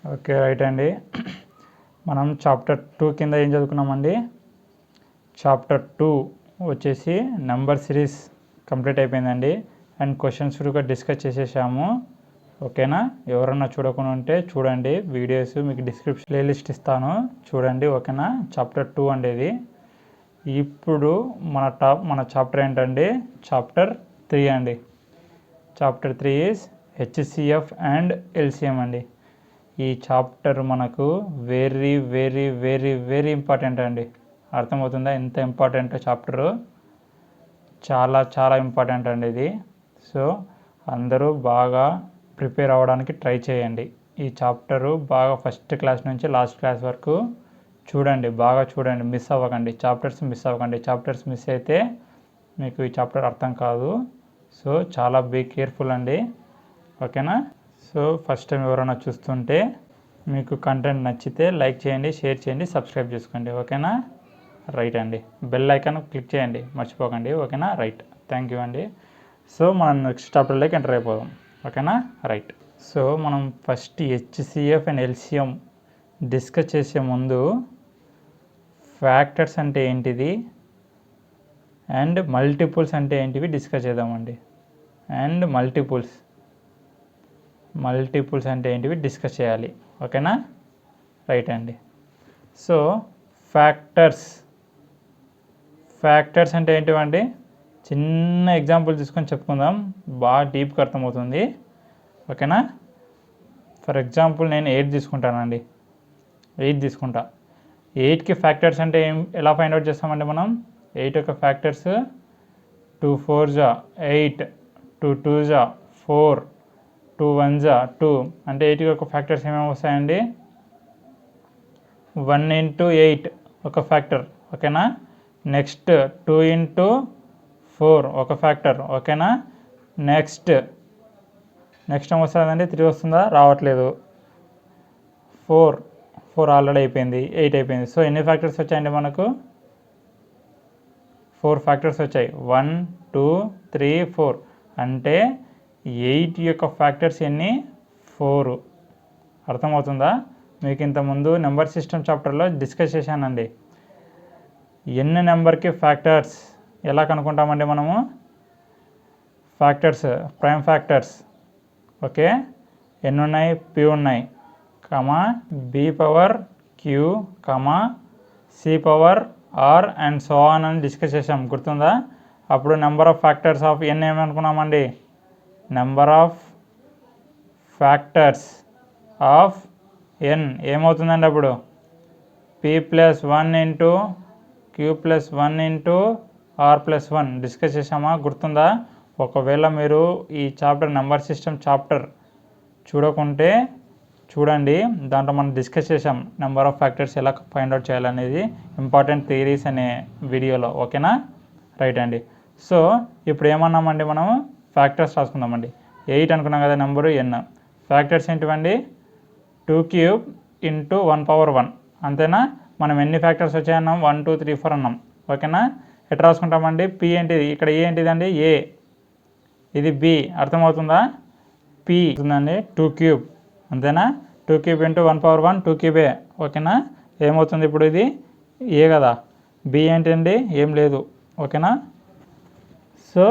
Okay right అండి. మనం chapter 2 కింద ఏం చదువుకున్నామండి? చాప్టర్ 2 వచ్చేసి నెంబర్ సిరీస్ కంప్లీట్ అయిపోయిందండి. అండ్ క్వశ్చన్స్ కూడా డిస్కస్ చేసేసాము. ఓకేనా? ఎవరన్నా చూడకుండా ఉంటే చూడండి, వీడియోస్ మీకు డిస్క్రిప్షన్ ప్లేలిస్ట్ ఇస్తాను, చూడండి. ఓకేనా? చాప్టర్ 2 అండి ఇది. ఇప్పుడు మన చాప్టర్ ఏంటండి? చాప్టర్ 3 అండి. Chapter 3 is HCF and LCM అండి. ఈ చాప్టర్ మనకు very very very very important అండి. అర్థమవుతుందా ఎంత ఇంపార్టెంట్ చాప్టరు? చాలా చాలా ఇంపార్టెంట్ అండి ఇది. సో అందరూ బాగా ప్రిపేర్ అవ్వడానికి ట్రై చేయండి. ఈ చాప్టరు బాగా ఫస్ట్ క్లాస్ నుంచి లాస్ట్ క్లాస్ వరకు చూడండి, బాగా చూడండి, మిస్ అవ్వకండి. చాప్టర్స్ మిస్ అవ్వకండి. చాప్టర్స్ మిస్ అయితే మీకు ఈ చాప్టర్ అర్థం కాదు. సో చాలా బీ కేర్ఫుల్ అండి. ఓకేనా? సో ఫస్ట్ టైం ఎవరైనా చూస్తుంటే మీకు కంటెంట్ నచ్చితే లైక్ చేయండి, షేర్ చేయండి, సబ్స్క్రైబ్ చేసుకోండి. ఓకేనా? రైట్ అండి. బెల్ ఐకాన్ క్లిక్ చేయండి, మర్చిపోకండి. ఓకేనా? రైట్. థ్యాంక్ యూ అండి. సో మనం నెక్స్ట్ చాప్టర్లోకి ఎంటర్ అయిపోదాం. ఓకేనా? రైట్. సో మనం first HCF and LCM discuss చేసే ముందు ఫ్యాక్టర్స్ అంటే ఏంటిది అండ్ మల్టిపుల్స్ అంటే ఏంటివి డిస్కస్ చేద్దామండి. అండ్ మల్టిపుల్స్ అంటే ఏంటివి డిస్కస్ చేయాలి. ఓకేనా? రైట్ అండి. సో ఫ్యాక్టర్స్ అంటే ఏంటివండి? చిన్న ఎగ్జాంపుల్ తీసుకొని చెప్పుకుందాం, బాగా డీప్గా అర్థమవుతుంది. ఓకేనా? ఫర్ ఎగ్జాంపుల్ నేను 8 తీసుకుంటానండి. 8 తీసుకుంటా. 8కి ఫ్యాక్టర్స్ అంటే ఎలా ఫైండ్ అవుట్ చేస్తామండి మనం? 8 యొక్క ఫ్యాక్టర్స్ 2 4 8, 2 2 4, 2 1 2. అంటే 8 యొక్క ఫ్యాక్టర్స్ ఏమేమి వస్తాయండి? 1 into 8 ఒక ఫ్యాక్టర్. ఓకేనా? నెక్స్ట్ 2 into 4 ఒక ఫ్యాక్టర్. ఓకేనా? నెక్స్ట్ ఏమొస్తుందండి? 3 వస్తుందా? రావట్లేదు. 4 ఆల్రెడీ అయిపోయింది, 8 అయిపోయింది. సో ఎన్ని ఫ్యాక్టర్స్ వచ్చాయండి మనకు? 4 ఫ్యాక్టర్స్ వచ్చాయి. 1 2 3 4. అంటే 8 యొక్క ఫ్యాక్టర్స్ ఎన్ని? 4. అర్థమవుతుందా? మీకు ఇంతకుముందు నెంబర్ సిస్టమ్ చాప్టర్లో డిస్కస్ చేశానండి. ఎన్ని నెంబర్కి ఫ్యాక్టర్స్ ఎలా కనుక్కుంటామండి మనము? Factors, prime factors. ఓకే, ఎన్ని ఉన్నాయి? పి ఉన్నాయి, comma B power Q, comma C power R and so on అని డిస్కస్ చేసాం, గుర్తుందా? అప్పుడు number of factors of N ఏమనుకున్నామండి? Number of factors of N ఏమవుతుందండి అప్పుడు? P plus 1 into Q plus 1 into R plus 1 discuss చేసామా? గుర్తుందా? ఒకవేళ మీరు ఈ చాప్టర్ నెంబర్ సిస్టమ్ చాప్టర్ చూడకుంటే చూడండి, దాంట్లో మనం డిస్కస్ చేసాం నెంబర్ ఆఫ్ ఫ్యాక్టర్స్ ఎలా ఫైండ్ అవుట్ చేయాలనేది, ఇంపార్టెంట్ థియరీస్ అనే వీడియోలో. ఓకేనా? రైట్ అండి. సో ఇప్పుడు ఏమన్నామండి మనము? ఫ్యాక్టర్స్ రాసుకుందామండి. 8 అనుకున్నాం కదా నెంబరు ఎన్. ఫ్యాక్టర్స్ ఏంటివండి? 2 క్యూబ్ ఇంటూ 1 పవర్ 1. అంతేనా? మనం ఎన్ని ఫ్యాక్టర్స్ వచ్చాయన్నాం? 1 2 3 4 అన్నాం. ఓకేనా? ఎట్లా రాసుకుంటామండి? పి ఏంటిది? ఇక్కడ ఏ ఏంటిదండి? ఏ. ఇది బి. అర్థమవుతుందా? పి అవుతుందండి 2 క్యూబ్. అంతేనా? 2 క్యూబ్ ఇంటూ 1 పవర్ 1, 2 క్యూబే. ఓకేనా? ఏమవుతుంది ఇప్పుడు? ఇది ఏ కదా. బి ఏంటండి? ఏం లేదు. ఓకేనా? సో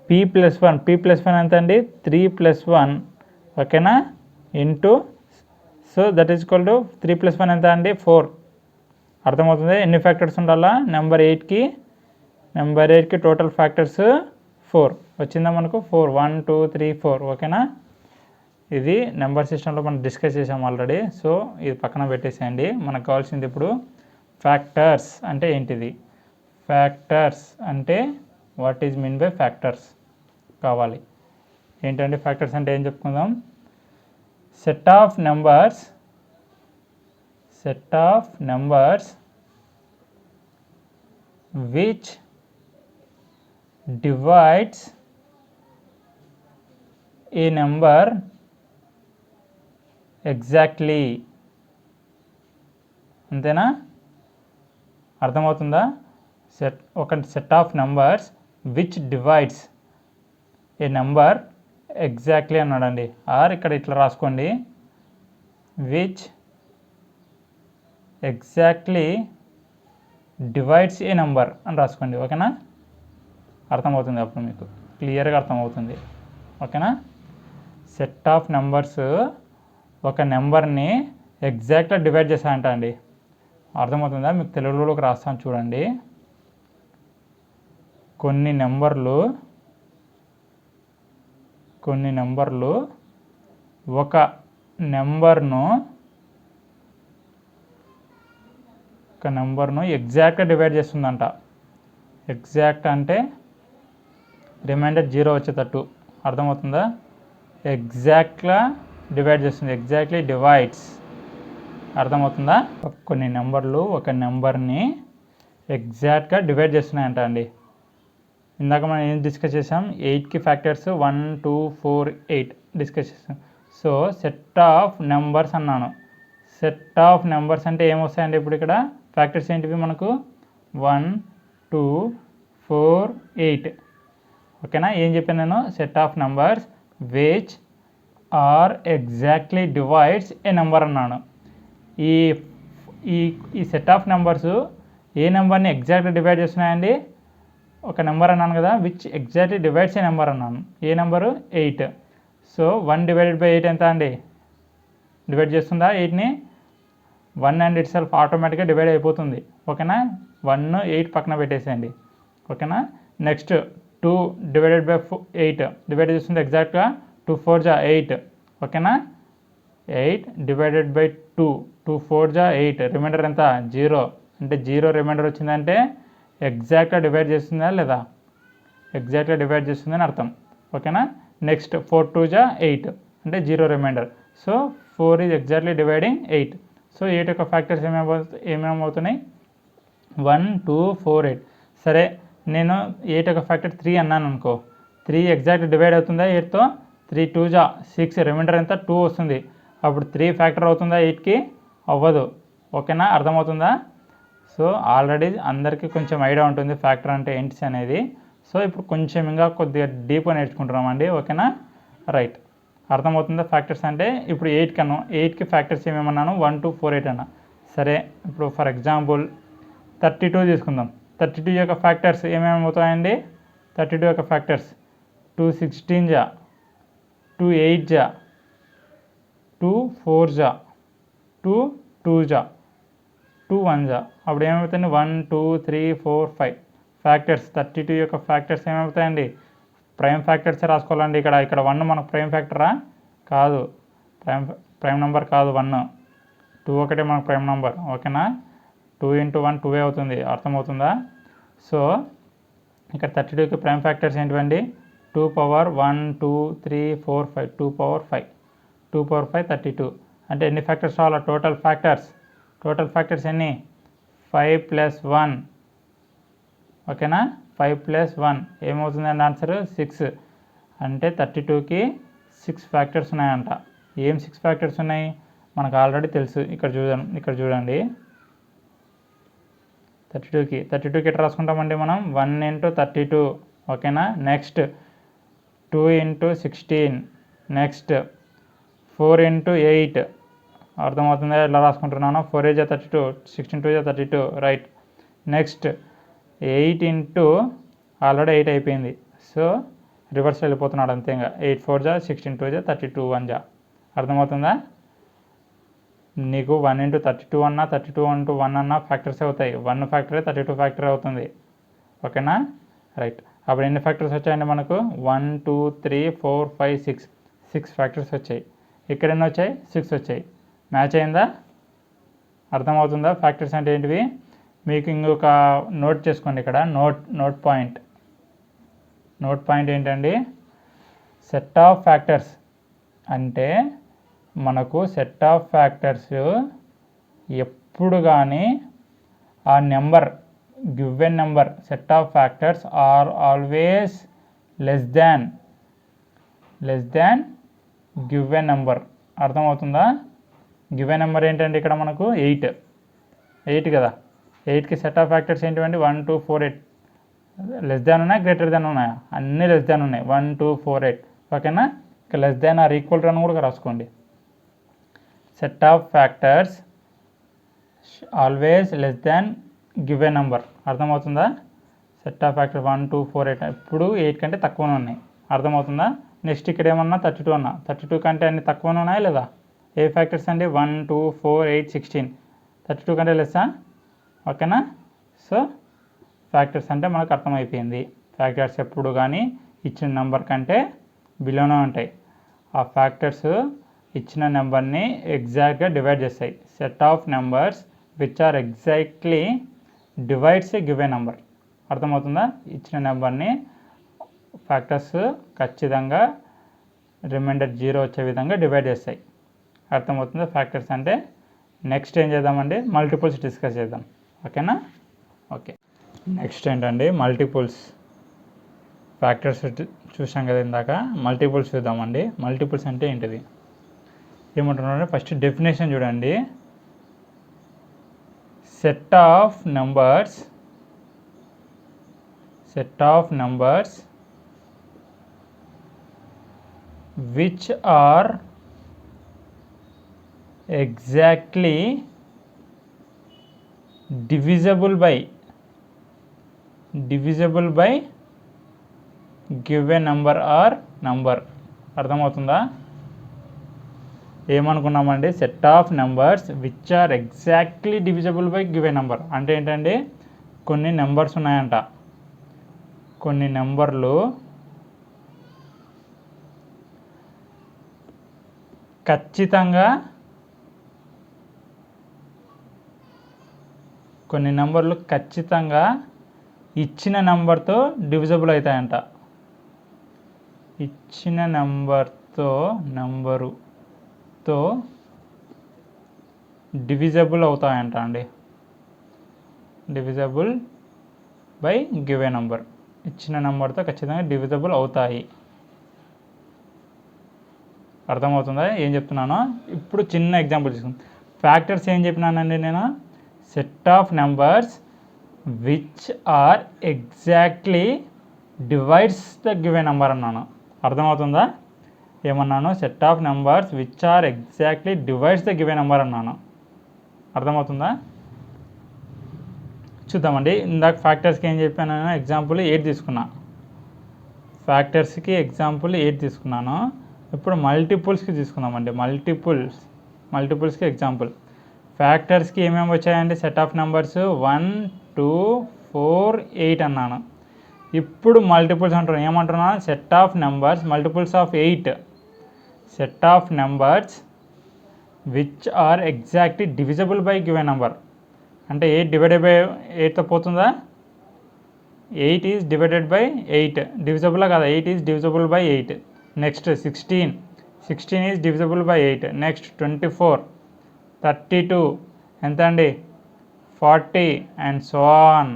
పి ప్లస్ 1 ఎంత అండి? 3 + 1. ఓకేనా? Into, so that is equal to 3 + 1 ఎంత అండి? 4. అర్థమవుతుంది? ఎన్ని ఫ్యాక్టర్స్ ఉండాలా నెంబర్ 8కి? నెంబర్ 8కి టోటల్ ఫ్యాక్టర్స్ 4 వచ్చిందా మనకు? 4 1 2 3 4. ఓకేనా? ఇది నెంబర్ సిస్టంలో మనం డిస్కస్ చేసాం ఆల్రెడీ. సో ఇది పక్కన పెట్టేసేయండి. మనకు కావాల్సింది ఇప్పుడు ఫ్యాక్టర్స్ అంటే ఏంటిది? ఫ్యాక్టర్స్ అంటే what is mean by factors కావాలి. ఏంటంటే ఫ్యాక్టర్స్ అంటే ఏం చెప్పుకుందాం? Set of numbers which divides a number exactly. అంతేనా? అర్థమవుతుందా? ఒక set of numbers which divides a number exactly అన్నాడండి. ఆర్ ఇక్కడ ఇట్లా రాసుకోండి, which exactly divides a number అని రాసుకోండి. ఓకేనా, అర్థమవుతుంది, అప్పుడు మీకు క్లియర్గా అర్థమవుతుంది. ఓకేనా, సెట్ ఆఫ్ నెంబర్స్ ఒక నెంబర్ని ఎగ్జాక్ట్గా డివైడ్ చేశాయంట అండి. అర్థమవుతుందా? మీకు తెలుగులోకి రాస్తాను చూడండి. కొన్ని నెంబర్లు ఒక నెంబర్ను ఎగ్జాక్ట్గా డివైడ్ చేస్తుందంట. ఎగ్జాక్ట్ అంటే రిమైండర్ 0 వచ్చేటట్టు. అర్థమవుతుందా? ఎగ్జాక్ట్గా డివైడ్ చేస్తుంది, ఎగ్జాక్ట్లీ డివైడ్స్. అర్థమవుతుందా? కొన్ని నెంబర్లు ఒక నెంబర్ని ఎగ్జాక్ట్గా డివైడ్ చేస్తున్నాయంట అండి. ఇందాక మనం ఏం డిస్కస్ చేసాం? 8కి ఫ్యాక్టర్స్ 1, 2, 4, 8 డిస్కస్ చేసాం. సో సెట్ ఆఫ్ నెంబర్స్ అన్నాను. సెట్ ఆఫ్ నెంబర్స్ అంటే ఏమొస్తాయండి? ఇప్పుడు ఇక్కడ ఫ్యాక్టర్స్ ఏంటివి మనకు? 1, 2, 4, 8. ఓకేనా, ఏం చెప్పాను నేను? Set of numbers which are exactly divides a number అన్నాను. ఈ సెట్ ఆఫ్ నెంబర్స్ ఏ నెంబర్ని ఎగ్జాక్ట్గా డివైడ్ చేస్తున్నాయండి? ఒక నెంబర్ అన్నాను కదా, which exactly divides a number అన్నాను. ఏ నెంబరు? 8. సో 1 డివైడెడ్ బై 8 ఎంత అండి? డివైడ్ చేస్తుందా 8ని? 1 అండ్ ఇట్ సెల్ఫ్ ఆటోమేటిక్గా డివైడ్ అయిపోతుంది. ఓకేనా, 1, 8 పక్కన పెట్టేసేయండి. ఓకేనా, నెక్స్ట్ 2 డివైడెడ్ బై 8 డివైడ్ చేస్తుంది ఎగ్జాక్ట్గా. 2 4 జా 8. ఓకేనా, 8 డివైడెడ్ బై 2, 2 4 జా 8. రిమైండర్ ఎంత? 0. అంటే 0 రిమైండర్ వచ్చిందంటే ఎగ్జాక్ట్గా డివైడ్ చేస్తుందా లేదా? ఎగ్జాక్ట్గా డివైడ్ చేస్తుందని అర్థం. ఓకేనా, నెక్స్ట్ 4 2 జా 8 అంటే 0 remainder. So 4 is exactly dividing 8. So 8 యొక్క ఫ్యాక్టర్స్ ఏమేమవుతున్నాయి? 1 2 4 8. సరే, నేను 8 యొక్క ఫ్యాక్టర్ 3 అన్నాను అనుకో. 3 ఎగ్జాక్ట్ డివైడ్ అవుతుందా 8తో? 3 2 జా 6. రిమైండర్ ఎంత? 2 వస్తుంది. అప్పుడు 3 ఫ్యాక్టర్ అవుతుందా 8కి? అవ్వదు. ఓకేనా, అర్థమవుతుందా? సో ఆల్రెడీ అందరికీ కొంచెం ఐడియా ఉంటుంది ఫ్యాక్టర్ అంటే ఏంటి అనేది. సో ఇప్పుడు కొంచెం ఇంకా కొద్దిగా డీప్గా నేర్చుకుంటున్నామండి. ఓకేనా, రైట్, అర్థమవుతుందా ఫ్యాక్టర్స్ అంటే? ఇప్పుడు 8కి ఫ్యాక్టర్స్ ఏమేమన్నాను? 1 2 4 8 అన్న. సరే, ఇప్పుడు ఫర్ ఎగ్జాంపుల్ 32 తీసుకుందాం. 32 యొక్క ఫ్యాక్టర్స్ ఏమేమవుతాయండి? 32 యొక్క ఫ్యాక్టర్స్ 2 16 జా, 2 8 జా, 2 4 జా, 2 2 జా, 2 1 జా. అప్పుడు ఏమవుతుంది? 1 2 3 4 5 ఫ్యాక్టర్స్. 32 యొక్క ఫ్యాక్టర్స్ ఏమవుతాయండి? ప్రైమ్ ఫ్యాక్టర్సే రాసుకోవాలండి. ఇక్కడ 1 మనకు ప్రైమ్ ఫ్యాక్టరా? కాదు, ప్రైమ్ నెంబర్ కాదు 1. 2 ఒకటే మనకు ప్రైమ్ నెంబర్. ఓకేనా, 2 × 1 2 అవుతుంది. అర్థమవుతుందా? సో ఇక్కడ 32కి ప్రైమ్ ఫ్యాక్టర్స్ ఏంటివండి? 2 పవర్ 1 2 3 4 5 2 పవర్ 5 2 పవర్ 5 32. అంటే ఎన్ని ఫ్యాక్టర్స్ రావాలా? టోటల్ ఫ్యాక్టర్స్ ఎన్ని? 5 + 1. ఓకేనా, 5 + 1 ఏమవుతుందండి? ఆన్సర్ 6. అంటే 32కి 6 ఫ్యాక్టర్స్ ఉన్నాయంట. ఏం 6 ఫ్యాక్టర్స్ ఉన్నాయి మనకు ఆల్రెడీ తెలుసు. ఇక్కడ చూడండి 32కి ఎట్లా రాసుకుంటామండి మనం? 1 × 32. ఓకేనా, నెక్స్ట్ 2 × 16, నెక్స్ట్ 4 × 8. అర్థమవుతుందా ఎలా రాసుకుంటున్నాను? 4 8 32, 16 2 32. రైట్, నెక్స్ట్ 8 × ఆల్రెడీ 8 అయిపోయింది. సో రివర్స్ వెళ్ళిపోతున్నాడు అంతే. ఇంకా 8 4 జా 16 2 జా 32 1 జా. అర్థమవుతుందా? నీకు 1 × 32 అన్నా 32 × 1 అన్నా ఫ్యాక్టర్స్ అవుతాయి. 1 ఫ్యాక్టరే 32 ఫ్యాక్టర్ అవుతుంది. ఓకేనా, రైట్. అప్పుడు ఎన్ని ఫ్యాక్టర్స్ వచ్చాయండి మనకు? 1 2 3 4 5 6 ఫ్యాక్టర్స్ వచ్చాయి. ఇక్కడ ఎన్ని వచ్చాయి? 6 వచ్చాయి. మ్యాచ్ అయిందా? అర్థమవుతుందా ఫ్యాక్టర్స్ అంటే ఏంటివి? మీకు ఇంకొక నోట్ చేసుకోండి. ఇక్కడ నోట్ పాయింట్ ఏంటండి? సెట్ ఆఫ్ ఫ్యాక్టర్స్ అంటే మనకు సెట్ ఆఫ్ ఫ్యాక్టర్స్ ఎప్పుడు కానీ ఆ number given number set of factors are always less than given number. అర్థమవుతుందా? గివెన్ నెంబర్ ఏంటంటే ఇక్కడ మనకు 8 కదా. 8కి సెట్ ఆఫ్ ఫ్యాక్టర్స్ ఏంటివండి? 1 2 4 8. లెస్ దాన్ ఉన్నాయా గ్రేటర్ దాన్ ఉన్నాయా? అన్నీ లెస్ దాన్ ఉన్నాయి. 1 2 4 8. ఓకేనా, ఇక less than or equal to అని కూడా రాసుకోండి. Set of factors always less than given number. అర్థమవుతుందా? సెట్ ఆఫ్ ఫ్యాక్టర్ 1 2 4 8 ఇప్పుడు 8 కంటే తక్కువనే ఉన్నాయి. అర్థమవుతుందా? నెక్స్ట్ ఇక్కడ ఏమన్నా 32 అన్నా, 32 కంటే అన్ని తక్కువనే ఉన్నాయి లేదా? ఏ ఫ్యాక్టర్స్ అండి? 1 2 4 8 16, 32 కంటే లెస్సా? ఓకేనా? సో ఫ్యాక్టర్స్ అంటే మనకు అర్థమైపోయింది. ఫ్యాక్టర్స్ ఎప్పుడు కానీ ఇచ్చిన నెంబర్ కంటే బిలోనే ఉంటాయి. ఆ ఫ్యాక్టర్స్ ఇచ్చిన నెంబర్ని ఎగ్జాక్ట్గా డివైడ్ చేస్తాయి. Set of numbers which are exactly divides a given number. అర్థమవుతుందా? ఇచ్చిన నెంబర్ని ఫ్యాక్టర్స్ ఖచ్చితంగా రిమైండర్ 0 వచ్చే విధంగా డివైడ్ చేస్తాయి. అర్థమవుతుందా ఫ్యాక్టర్స్ అంటే? నెక్స్ట్ ఏం చేద్దామండి? మల్టిపుల్స్ డిస్కస్ చేద్దాం. ఓకేనా? ఓకే, నెక్స్ట్ ఏంటండి? మల్టిపుల్స్. ఫ్యాక్టర్స్ చూసాం కదా ఇందాక, మల్టిపుల్స్ చూద్దామండి. మల్టిపుల్స్ అంటే ఏంటిది? ఏమంటున్నారంటే ఫస్ట్ డెఫినేషన్ చూడండి. Set of numbers which are exactly divisible by given number or number. అర్థమవుతుందా? ఏమనుకున్నామండి? Set of numbers which are exactly divisible by given number అంటే ఏంటండి? కొన్ని నెంబర్స్ ఉన్నాయంట, కొన్ని నెంబర్లు ఖచ్చితంగా ఇచ్చిన నెంబర్తో డివిజబుల్ అవుతాయంట. ఇచ్చిన నెంబరుతో డివిజబుల్ అవుతాయంట అండి. Divisible by given number. ఇచ్చిన నెంబర్తో ఖచ్చితంగా డివిజబుల్ అవుతాయి. అర్థమవుతుందా ఏం చెప్తున్నానో? ఇప్పుడు చిన్న ఎగ్జాంపుల్ తీసుకుందాం. ఫ్యాక్టర్స్ ఏం చెప్పినానండి నేను? Set of numbers which are exactly divides the given number అన్నాను. అర్థమవుతుందా? ఏమన్నాను? Set of numbers which are exactly divides the given number అన్నాను. అర్థమవుతుందా? చూద్దామండి. ఇందాక ఫ్యాక్టర్స్కి ఏం చెప్పాను? ఎగ్జాంపుల్ 8 తీసుకున్నా. ఫ్యాక్టర్స్కి ఎగ్జాంపుల్ 8 తీసుకున్నాను. ఇప్పుడు మల్టిపుల్స్కి తీసుకుందామండి. మల్టిపుల్స్కి ఎగ్జాంపుల్. ఫ్యాక్టర్స్కి ఏమేమి వచ్చాయండి? సెట్ ఆఫ్ నెంబర్స్ 1 2 4 8 అన్నాను. ఇప్పుడు మల్టిపుల్స్ అంటున్నాను. ఏమంటున్నాను? Set of numbers multiples of 8. Set of numbers which are exactly divisible by given number అంటే 8 డివైడెడ్ బై 8తో పోతుందా? 8 ఈజ్ డివైడెడ్ బై 8 డివిజబులా కదా? 8 is divisible by 8. Next 16 is divisible by 8. Next 24, 32 ఎంత అండి? 40 and so on.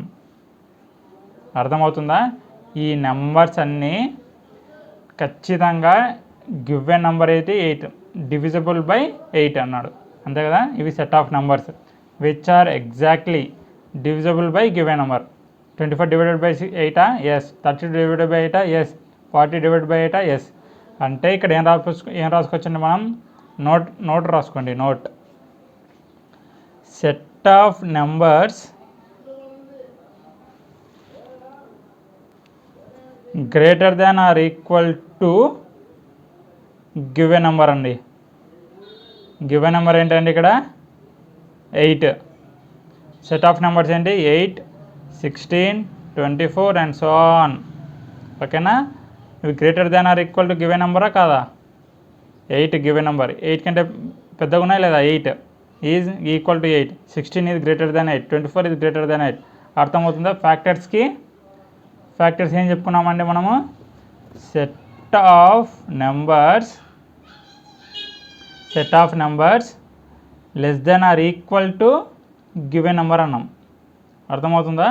అర్థమవుతుందా? ఈ numbers అన్నీ ఖచ్చితంగా given number అయితే 8 డివిజబుల్ బై 8 అన్నాడు. అంతే కదా? ఇవి set of numbers which are exactly divisible by given number. 24 divided by 8 yes. 30 divided by 8 yes. 40 divided by 8 yes. అంటే ఇక్కడ ఏం రాసుకోవచ్చండి మనం? నోట్ రాసుకోండి. Note. Set of numbers greater than or equal to given number అండి. Given number ఏంటండి? ఇక్కడ 8. Set of numbers ఏంటి? 8 16 24 అండ్ సో ఆన్. ఓకేనా? ఇవి greater than or equal to given నెంబరా కాదా? 8 గివెన్ నెంబర్. 8 కంటే పెద్దగా ఉన్నాయి లేదా? 8 is equal to 8. 16 is greater than 8. 24 is greater than 8. అర్థమవుతుందా? ఫ్యాక్టర్స్ ఏం చెప్పుకున్నామండి మనము? Set of numbers less than or equal to given number అన్నాం. అర్థమవుతుందా?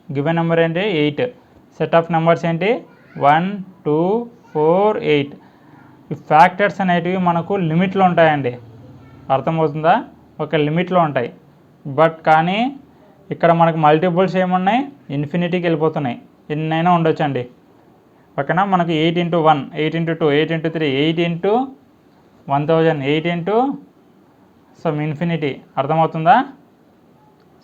గివెన్ నెంబర్ ఏంటి? 8. సెట్ ఆఫ్ నెంబర్స్ ఏంటి? 1 2 4 8. ఈ ఫ్యాక్టర్స్ అనేటివి మనకు లిమిట్లో ఉంటాయండి. అర్థమవుతుందా? ఒక లిమిట్లో ఉంటాయి. బట్ కానీ ఇక్కడ మనకు మల్టిపుల్స్ ఏమున్నాయి? ఇన్ఫినిటీకి వెళ్ళిపోతున్నాయి. ఎన్నైనా ఉండొచ్చండి. ఓకేనా? మనకు 8 × 1 8 × 2 8 × 3 8 × 1000 8 × సమ్ ఇన్ఫినిటీ. అర్థమవుతుందా?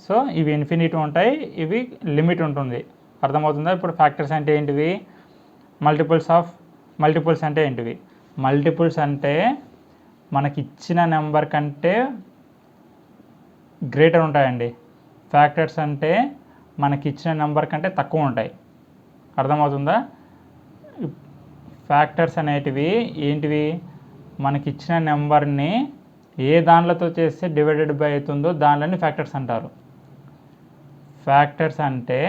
సో ఇవి ఇన్ఫినిటీ ఉంటాయి, ఇవి లిమిట్ ఉంటుంది. అర్థమవుతుందా? ఇప్పుడు ఫ్యాక్టర్స్ అంటే ఏంటివి? మల్టిపుల్స్ అంటే ఏంటివి? మల్టిపుల్స్ అంటే మనకి ఇచ్చిన నెంబర్ కంటే గ్రేటర్ ఉంటాయండి. ఫ్యాక్టర్స్ అంటే మనకి ఇచ్చిన నెంబర్ కంటే తక్కువ ఉంటాయి. అర్థమవుతుందా? ఫ్యాక్టర్స్ అనేటివి ఏంటివి? మనకి ఇచ్చిన నెంబర్ని ఏ దానిలతో చేస్తే డివైడెడ్ బై అవుతుందో దానిలోని ఫ్యాక్టర్స్ అంటారు. ఫ్యాక్టర్స్ అంటే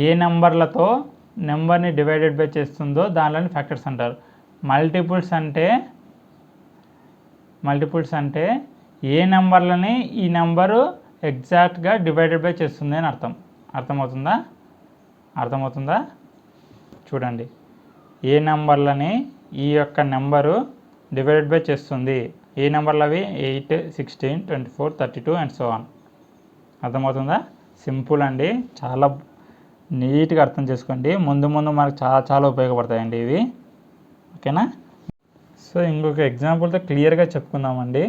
ఏ నెంబర్లతో నెంబర్ని డివైడెడ్ బై చేస్తుందో దానిలోని ఫ్యాక్టర్స్ అంటారు. మల్టిపుల్స్ అంటే ఏ నెంబర్లని ఈ నెంబరు ఎగ్జాక్ట్గా డివైడెడ్ బై చేస్తుంది అని అర్థం. అర్థమవుతుందా? చూడండి, ఏ నెంబర్లని ఈ యొక్క నెంబరు డివైడెడ్ బై చేస్తుంది. ఏ నెంబర్లు అవి? 8, 16, 24, 32 అండ్ సో ఆన్. అర్థమవుతుందా? సింపుల్ అండి, చాలా నీట్గా అర్థం చేసుకోండి. ముందు మనకు చాలా ఉపయోగపడతాయండి ఇవి. ఓకేనా? సో ఇంకొక ఎగ్జాంపుల్తో క్లియర్గా చెప్పుకుందామండి.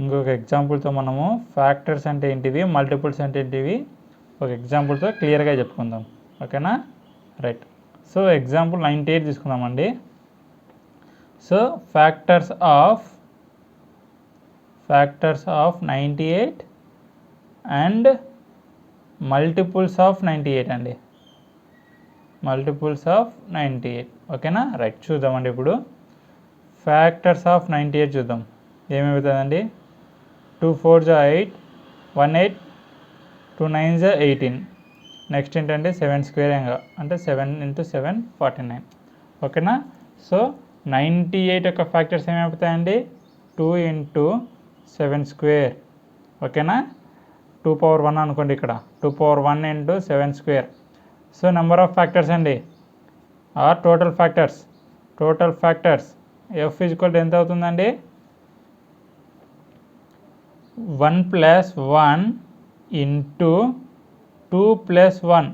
ఇంకొక ఎగ్జాంపుల్తో మనము ఫ్యాక్టర్స్ అంటే ఏంటివి, మల్టిపుల్స్ అంటే ఏంటివి ఒక ఎగ్జాంపుల్తో క్లియర్గా చెప్పుకుందాం. ఓకేనా? రైట్. సో ఎగ్జాంపుల్ 98 తీసుకుందామండి. So factors of 98 and multiples of 98 అండి. Multiples of 98. ఓకేనా? రైట్. చూద్దామండి ఇప్పుడు ఫ్యాక్టర్స్ ఆఫ్ 98 చూద్దాం. ఏమవుతుందండి? 2 4 8, 1 8, 2 9 18. నెక్స్ట్ ఏంటంటే 7 స్క్వేర్ అంటే 7 × 7 49. ఓకేనా? సో 98 యొక్క ఫ్యాక్టర్స్ ఏమవుతాయండి? 2 × 7 స్క్వేర్. ఓకేనా? 2 పవర్ 1 అనుకోండి, ఇక్కడ 2 power 1 × 7 square. So number of factors అండి, or total factors F equal ఎంత అవుతుందండి? 1 + 1 × 2 + 1.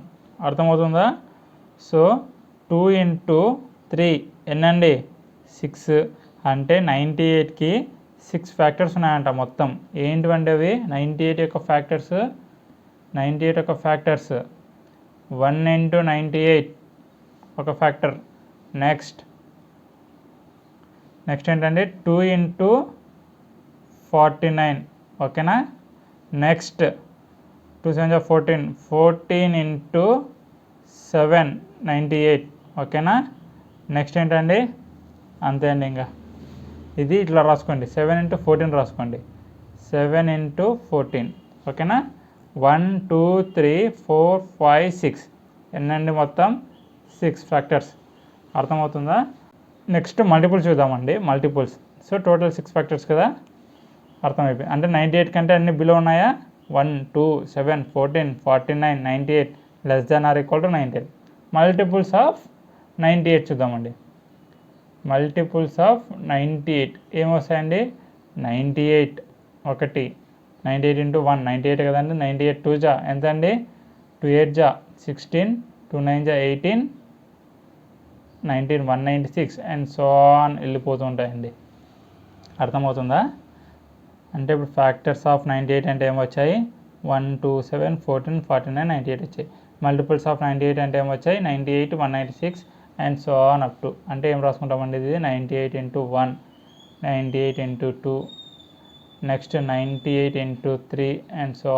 అర్థమవుతుందా? సో 2 × 3 ఎన్నండి? 6. అంటే 98కి 6 ఫ్యాక్టర్స్ ఉన్నాయంట మొత్తం. ఏంటివండి అవి? 98 యొక్క ఫ్యాక్టర్స్ 1 × 98 ఒక ఫ్యాక్టర్. నెక్స్ట్ ఏంటంటే 2 × 49. ఓకేనా? నెక్స్ట్ 2 7 14. 14 × 7 98. ఓకేనా? నెక్స్ట్ ఏంటండి? అంతే అండి, ఇంకా ఇది ఇట్లా రాసుకోండి. 7 × 14 రాసుకోండి. 7 × 14. ఓకేనా? 1 2 3 4 5 6 ఎన్నండి? మొత్తం 6 ఫ్యాక్టర్స్. అర్థమవుతుందా? నెక్స్ట్ మల్టిపుల్స్ చూద్దామండి. మల్టిపుల్స్. సో టోటల్ 6 ఫ్యాక్టర్స్ కదా, అర్థమైపోయింది. అంటే 98 కంటే అన్ని బిలో ఉన్నాయా? 1 2 7 14 49 98 <= 98. మల్టిపుల్స్ ఆఫ్ 98 చూద్దామండి. Multiples of 98 ఏమొస్తాయండి? 98 ఒకటి, 98 × 1 98 కదండి. 98 2 జా ఎంత అండి? 2 8 జా 16, 2 9 జా 18, 19 196 అండ్ సో ఆన్ వెళ్ళిపోతూ ఉంటాయండి. అర్థమవుతుందా? అంటే ఇప్పుడు ఫ్యాక్టర్స్ ఆఫ్ 98 అంటే ఏమొచ్చాయి? 1 2 7 14 49 98 వచ్చాయి. మల్టిపుల్స్ ఆఫ్ 98 అంటే ఏమొచ్చాయి? 98 196 and so on up to. అంటే ఏం రాసుకుంటామండి? ఇది 98 × 1, 98 × 2, నెక్స్ట్ 98 × 3 అండ్ సో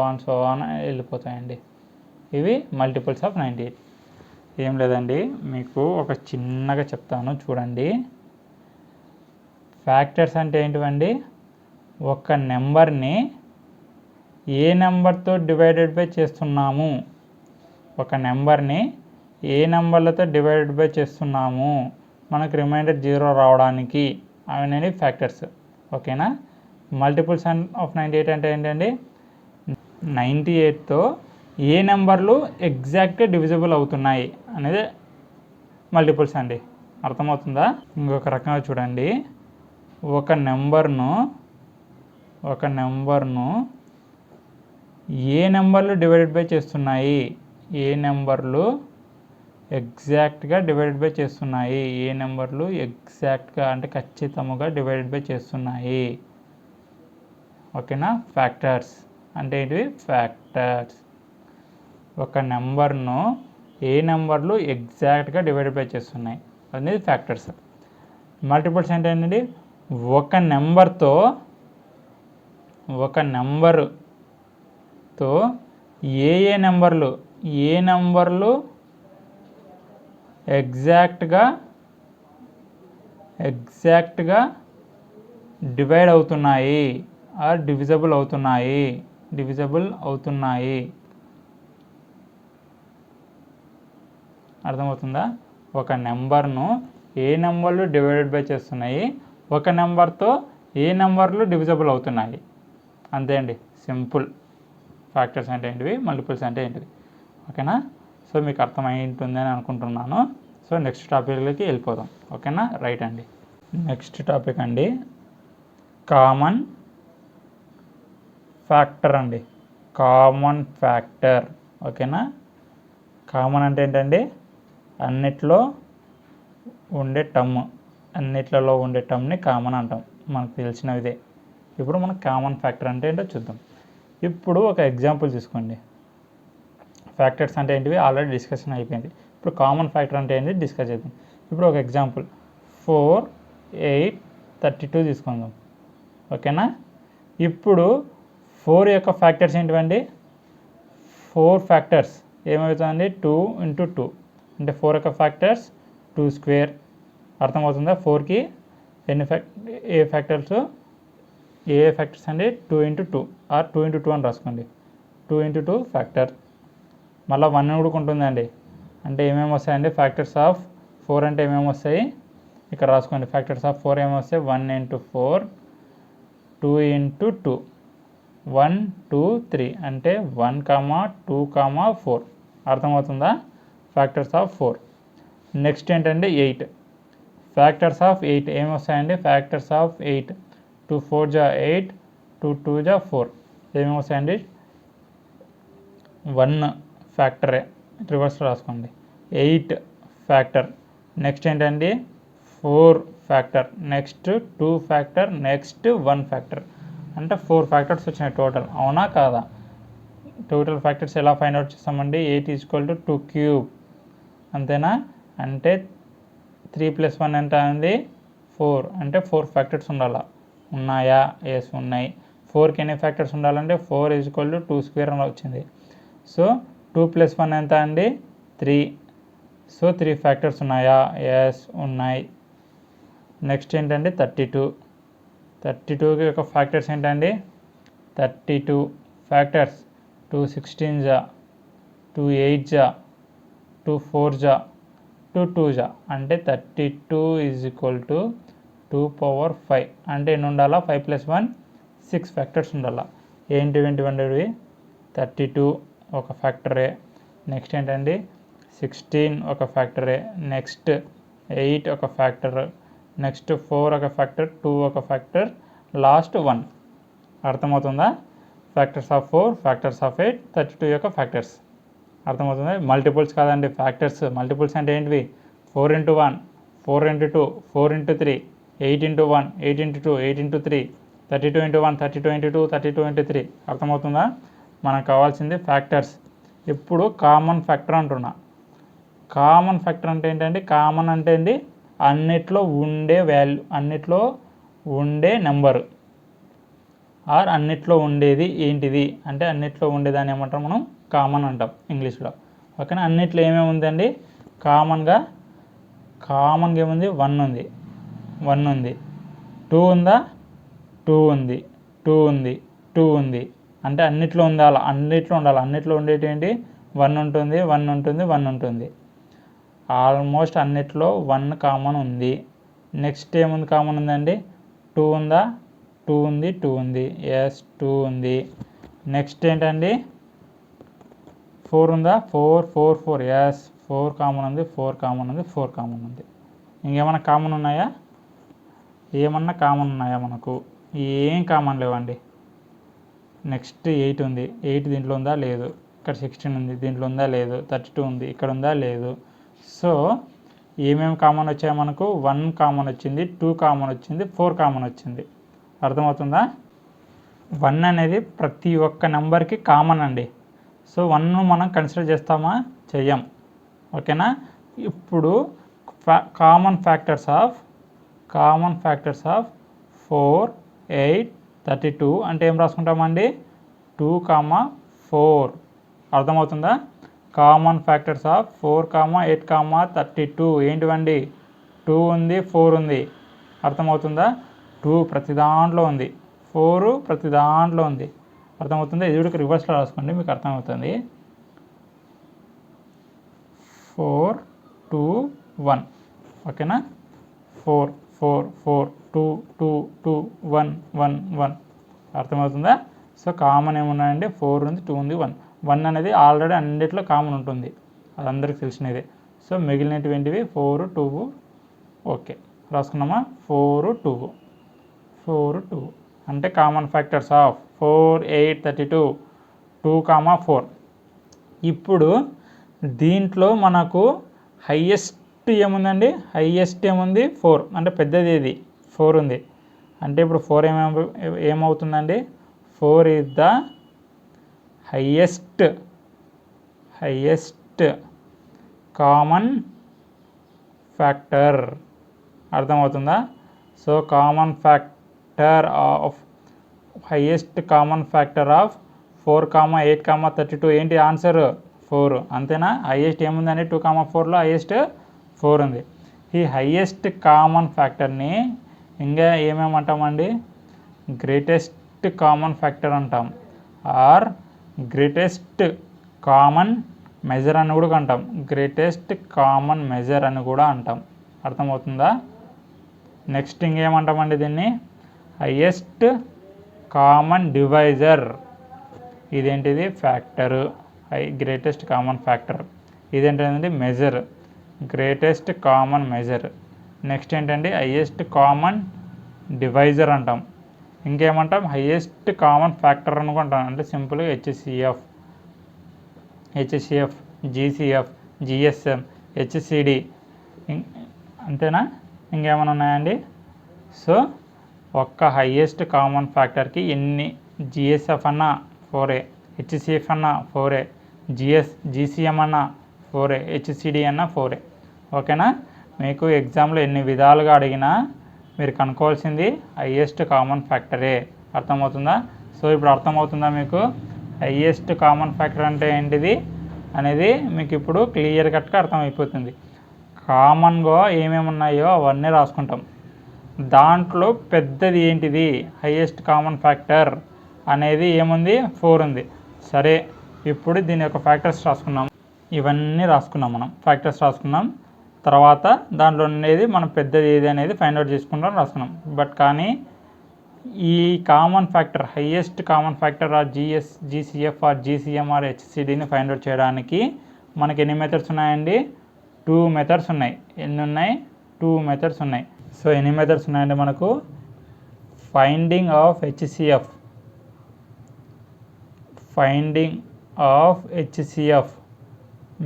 ఆన్ వెళ్ళిపోతాయండి. ఇవి మల్టిపుల్స్ ఆఫ్ 98. ఏం లేదండి, మీకు ఒక చిన్నగా చెప్తాను చూడండి. ఫ్యాక్టర్స్ అంటే ఏంటివండి? ఒక నెంబర్ని ఏ నెంబర్తో డివైడెడ్ బై చేస్తున్నాము, ఒక నెంబర్ని ఏ నెంబర్లతో డివైడెడ్ బై చేస్తున్నాము మనకు రిమైండర్ 0 రావడానికి అవన్నీ ఫ్యాక్టర్స్. ఓకేనా? మల్టిపుల్స్ ఆఫ్ 98 అంటే ఏంటండి? 98తో ఏ నెంబర్లు ఎగ్జాక్ట్గా డివిజిబుల్ అవుతున్నాయి అనేది మల్టిపుల్స్ అండి. అర్థమవుతుందా? ఇంకొక రకంగా చూడండి, ఒక నెంబర్ను ఏ నెంబర్లు డివైడెడ్ బై చేస్తున్నాయి, ఏ నెంబర్లు ఎగ్జాక్ట్గా డివైడెడ్ బై చేస్తున్నాయి. ఏ నెంబర్లు ఎగ్జాక్ట్గా అంటే ఖచ్చితంగా డివైడెడ్ బై చేస్తున్నాయి. ఓకేనా. ఫ్యాక్టర్స్ అంటే ఏంటివి? ఫ్యాక్టర్స్. ఒక నెంబర్ను ఏ నెంబర్లు ఎగ్జాక్ట్గా డివైడెడ్ బై చేస్తున్నాయి అనేది ఫ్యాక్టర్స్. మల్టిపుల్స్ అంటే ఏంటండి? ఒక నెంబర్తో ఏ నెంబర్లు ఎగ్జాక్ట్గా డివైడ్ అవుతున్నాయి ఆర్ డివిజబుల్ అవుతున్నాయి. అర్థమవుతుందా? ఒక నెంబర్ను ఏ నెంబర్లు డివైడెడ్ బై చేస్తున్నాయి, ఒక నెంబర్తో ఏ నెంబర్లు డివిజబుల్ అవుతున్నాయి. అంతే అండి, సింపుల్. ఫ్యాక్టర్స్ అంటే ఏంటివి, మల్టిపుల్స్ అంటే ఏంటివి. ఓకేనా. సో మీకు అర్థమై ఉంటుందని అనుకుంటున్నాను. సో నెక్స్ట్ టాపిక్లోకి వెళ్ళిపోదాం. ఓకేనా. రైట్ అండి. నెక్స్ట్ టాపిక్ అండి కామన్ ఫ్యాక్టర్ అండి. Common factor. ఓకేనా. కామన్ అంటే ఏంటండి? అన్నిట్లో ఉండే టర్మ్ని కామన్ అంటాం. మనకు తెలిసినవిదే. ఇప్పుడు మనం కామన్ ఫ్యాక్టర్ అంటే ఏంటో చూద్దాం. ఇప్పుడు ఒక ఎగ్జాంపుల్ తీసుకోండి. ఫ్యాక్టర్స్ అంటే ఏంటివి ఆల్రెడీ డిస్కషన్ అయిపోయింది. ఇప్పుడు కామన్ ఫ్యాక్టర్ అంటే ఏంటి డిస్కస్ చేద్దాం. ఇప్పుడు ఒక ఎగ్జాంపుల్ 4, 8, 32 తీసుకుందాం. ఓకేనా. ఇప్పుడు 4 యొక్క ఫ్యాక్టర్స్ ఏంటివండి? 4 ఫ్యాక్టర్స్ ఏమవుతుందండి? 2 × 2 అంటే 4 యొక్క ఫ్యాక్టర్స్ 2 స్క్వేర్. అర్థమవుతుందా? 4కి ఏ ఫ్యాక్టర్స్ అండి? 2 × 2 ఆర్ 2 × 2 అని రాసుకోండి. 2 × 2 ఫ్యాక్టర్. మళ్ళీ 1 కూడా ఉంటుందండి. అంటే ఏమేమి వస్తాయండి? ఫ్యాక్టర్స్ ఆఫ్ 4 అంటే ఏమేమి వస్తాయి ఇక్కడ రాసుకోండి. ఫ్యాక్టర్స్ ఆఫ్ 4 ఏమేమి వస్తాయి? 1 × 4, 2 × 2, 1, 2, 3 అంటే 1, 2, 4. అర్థమవుతుందా? Factors of 4. నెక్స్ట్ ఏంటంటే 8. ఫ్యాక్టర్స్ ఆఫ్ 8 ఏమి వస్తాయండి? ఫ్యాక్టర్స్ ఆఫ్ 8 2 4 జా 8, 2 2 జా 4. ఏమేమి వస్తాయండి? 1 ఫ్యాక్టరే. రివర్స్లో రాసుకోండి. 8 ఫ్యాక్టర్. నెక్స్ట్ ఏంటండి? 4 factor. Next 2 factor. Next 1 factor. అంటే 4 ఫ్యాక్టర్స్ వచ్చినాయి టోటల్. అవునా కాదా? టోటల్ ఫ్యాక్టర్స్ ఎలా ఫైండ్ అవుట్ చేస్తామండి? 8 = 2 క్యూబ్. అంతేనా? అంటే 3 + 1 ఎంత అండి? 4. అంటే 4 ఫ్యాక్టర్స్ ఉండాలా? ఉన్నాయా? ఎస్ ఉన్నాయి. 4కి ఎన్ని ఫ్యాక్టర్స్ ఉండాలంటే 4 = 2 స్క్వేర్ అని వచ్చింది. సో 2 + 1 ఎంత అండి? 3. సో 3 ఫ్యాక్టర్స్ ఉన్నాయా? ఎస్ ఉన్నాయి. నెక్స్ట్ ఏంటంటే 32. 32కి యొక్క ఫ్యాక్టర్స్ ఏంటండి? 32 ఫ్యాక్టర్స్ 2 16 జా, 2 8 జా, 2 4 జా, 2 2 జా. అంటే 32 = 2^5. అంటే ఎన్ని ఉండాలా? 5 + 1 6 ఫ్యాక్టర్స్ ఉండాలా. ఏంటివి? 32 ఒక ఫ్యాక్టరే. నెక్స్ట్ ఏంటండి? 16 ఒక ఫ్యాక్టరే. నెక్స్ట్ 8 ఒక ఫ్యాక్టర్. నెక్స్ట్ 4 ఒక ఫ్యాక్టర్. 2 ఒక ఫ్యాక్టర్. లాస్ట్ 1. అర్థమవుతుందా? ఫ్యాక్టర్స్ ఆఫ్ 4, ఫ్యాక్టర్స్ ఆఫ్ 8, 32 యొక్క ఫ్యాక్టర్స్. అర్థమవుతుంది. మల్టిపుల్స్ కాదండి, ఫ్యాక్టర్స్. మల్టిపుల్స్ అంటే ఏంటివి? 4 × 1, 4 × 2, 4 × 3, 8 × 1, 8 × 2, 8 × 3, 32 × 1, 32 × 2, 32 × 3. అర్థమవుతుందా? మనకు కావాల్సింది ఫ్యాక్టర్స్. ఇప్పుడు కామన్ ఫ్యాక్టర్ అంటున్నా. కామన్ ఫ్యాక్టర్ అంటే ఏంటండి? కామన్ అంటే ఏంటి? అన్నిట్లో ఉండే నెంబరు ఆర్ అన్నిట్లో ఉండేది ఏంటిది అంటే అన్నిట్లో ఉండేదాన్ని ఏమంటాం మనం? కామన్ అంటాం ఇంగ్లీష్లో. ఓకేనా. అన్నిట్లో ఏమేమి ఉందండి? కామన్గా ఏముంది? 1 ఉంది, 1 ఉంది. 2 ఉందా? 2 ఉంది, 2 ఉంది, 2 ఉంది. అంటే అన్నిట్లో ఉండాలి. అన్నిట్లో ఉండేటి ఏంటి? 1 ఉంటుంది, 1 ఉంటుంది, 1 ఉంటుంది. ఆల్మోస్ట్ అన్నిట్లో 1 కామన్ ఉంది. నెక్స్ట్ ఏముంది కామన్ ఉందండి? 2 ఉందా? 2 ఉంది, 2 ఉంది. ఎస్ 2 ఉంది. నెక్స్ట్ ఏంటండి? 4 ఉందా? 4 4 4. ఎస్ 4 కామన్ ఉంది, 4 కామన్ ఉంది, 4 కామన్ ఉంది. ఇంకేమన్నా కామన్ ఉన్నాయా? మనకు? ఏం కామన్ లేవండి. నెక్స్ట్ 8 ఉంది. 8 దీంట్లో ఉందా? లేదు. ఇక్కడ 16 ఉంది, దీంట్లో ఉందా? లేదు. 32 ఉంది, ఇక్కడ ఉందా? లేదు. సో ఏమేమి కామన్ వచ్చాయి మనకు? 1 కామన్ వచ్చింది, 2 కామన్ వచ్చింది, 4 కామన్ వచ్చింది. అర్థమవుతుందా? 1 అనేది ప్రతి ఒక్క నెంబర్కి కామన్ అండి. సో 1 మనం కన్సిడర్ చేస్తామా? చెయ్యం. ఓకేనా? ఇప్పుడు కామన్ ఫ్యాక్టర్స్ ఆఫ్ 4, 8, 32 అంటే ఏం రాసుకుంటామండి? 2, 4. అర్థమవుతుందా? Common factors of 4, 8, 32 ఏంటివండి? 2 ఉంది, 4 ఉంది. అర్థమవుతుందా? 2 ప్రతి దాంట్లో ఉంది, 4 ప్రతి దాంట్లో ఉంది. అర్థమవుతుందా? ఇది రివర్స్లో రాసుకోండి, మీకు అర్థమవుతుంది. 4, 2, 1. ఓకేనా? 4, 4, 4, 2, 2, 2, 1, 1, 1. అర్థమవుతుందా? సో కామన్ ఏమున్నాయండి? 4 ఉంది, 2 ఉంది, 1. 1 అనేది ఆల్రెడీ అన్నింటిలో కామన్ ఉంటుంది, అది అందరికి తెలిసినదే. సో మిగిలినటువంటివి 4, 2. ఓకే, రాసుకున్నామా? 4, 2. 4, 2 అంటే కామన్ ఫ్యాక్టర్స్ ఆఫ్ 4, 8, 32, 2, 4. ఇప్పుడు దీంట్లో మనకు హైయెస్ట్ ఏముందండి? హైయెస్ట్ ఏముంది? 4. అంటే పెద్దది ఇది 4 ఉంది. అంటే ఇప్పుడు 4 ఏమవుతుందండి? 4 is the highest common factor. అర్థమవుతుందా? So common factor of highest common factor of 4, 8, 32 ఏంటి ఆన్సర్? 4. అంతేనా? హైయెస్ట్ ఏముందండి? 2, 4లో హైయెస్ట్ 4 ఉంది. ఈ హైయెస్ట్ కామన్ ఫ్యాక్టర్ని ఇంకా ఏమేమంటామండి? గ్రేటెస్ట్ కామన్ ఫ్యాక్టర్ అంటాం, ఆర్ గ్రేటెస్ట్ కామన్ మెజర్ అని కూడా అంటాం. గ్రేటెస్ట్ కామన్ మెజర్ అని కూడా అంటాం. అర్థమవుతుందా? నెక్స్ట్ ఇంకేమంటామండి దీన్ని? Highest common divisor. ఇదేంటిది? ఫ్యాక్టరు. Greatest common factor. ఇదేంటంటే measure, greatest common measure. Next ఏంటంటే హైయెస్ట్ కామన్ డివైజర్ అంటాం. ఇంకేమంటాం? హైయెస్ట్ కామన్ ఫ్యాక్టర్ అనుకుంటాం. అంటే సింపుల్గా హెచ్సిఎఫ్, జీసీఎఫ్, జిఎస్ఎం, హెచ్సిడి. అంతేనా? ఇంకేమైనా ఉన్నాయండి? సో ఒక్క హైయెస్ట్ కామన్ ఫ్యాక్టర్కి ఎన్ని జిఎస్ఎఫ్ అన్నా 4, హెచ్సిఎఫ్ అన్నా 4, జీసీఎం అన్నా 4, హెచ్సిడి అన్నా 4. ఓకేనా? మీకు ఎగ్జామ్లో ఎన్ని విధాలుగా అడిగినా మీరు కనుక్కోవాల్సింది హైయెస్ట్ కామన్ ఫ్యాక్టరే. అర్థమవుతుందా? సో ఇప్పుడు అర్థమవుతుందా మీకు హైయెస్ట్ కామన్ ఫ్యాక్టర్ అంటే ఏంటిది అనేది? మీకు ఇప్పుడు క్లియర్ కట్గా అర్థమైపోతుంది. కామన్గా ఏమేమి ఉన్నాయో అవన్నీ రాసుకుంటాం. దాంట్లో పెద్దది ఏంటిది? హైయెస్ట్ కామన్ ఫ్యాక్టర్ అనేది ఏముంది? 4 ఉంది. సరే, ఇప్పుడు దీని యొక్క ఫ్యాక్టర్స్ రాసుకున్నాం. ఇవన్నీ రాసుకున్నాం, మనం ఫ్యాక్టర్స్ రాసుకున్నాం. తర్వాత దాంట్లో ఉండేది మనం పెద్దది ఏది అనేది ఫైండ్ అవుట్ చేసుకుంటాం, రాసుకున్నాం. బట్ కానీ ఈ common factor, highest common factor or GCF or GCM or హెచ్సిడిని ఫైండ్ అవుట్ చేయడానికి మనకి ఎన్ని మెథడ్స్ ఉన్నాయండి? 2 మెథడ్స్ ఉన్నాయి. ఎన్ని ఉన్నాయి? 2 మెథడ్స్ ఉన్నాయి. సో ఎన్ని మెథడ్స్ ఉన్నాయండి మనకు? ఫైండింగ్ ఆఫ్ హెచ్సిఎఫ్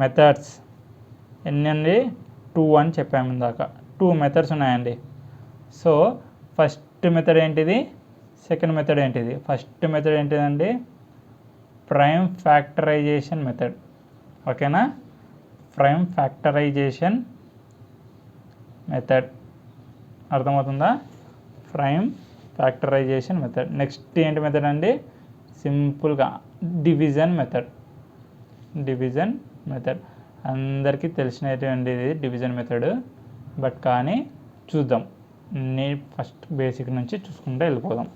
మెథడ్స్ ఎన్ని అండి? 2 అని చెప్పాము ఇందాక. 2 మెథడ్స్ ఉన్నాయండి. సో ఫస్ట్ మెథడ్ ఏంటిది? సెకండ్ మెథడ్ ఏంటిది? ఫస్ట్ మెథడ్ ఏంటిదండి? Prime factorization method. ఓకేనా? Prime factorization method. అర్థమవుతుందా? Prime factorization method. నెక్స్ట్ ఏంటి మెథడ్ అండి? సింపుల్గా డివిజన్ మెథడ్. అందరికీ తెలిసినటువంటిది డివిజన్ మెథడ్. బట్ కానీ చూద్దాం, నేను ఫస్ట్ బేసిక్ నుంచి చూసుకుంటూ వెళ్ళిపోదాం.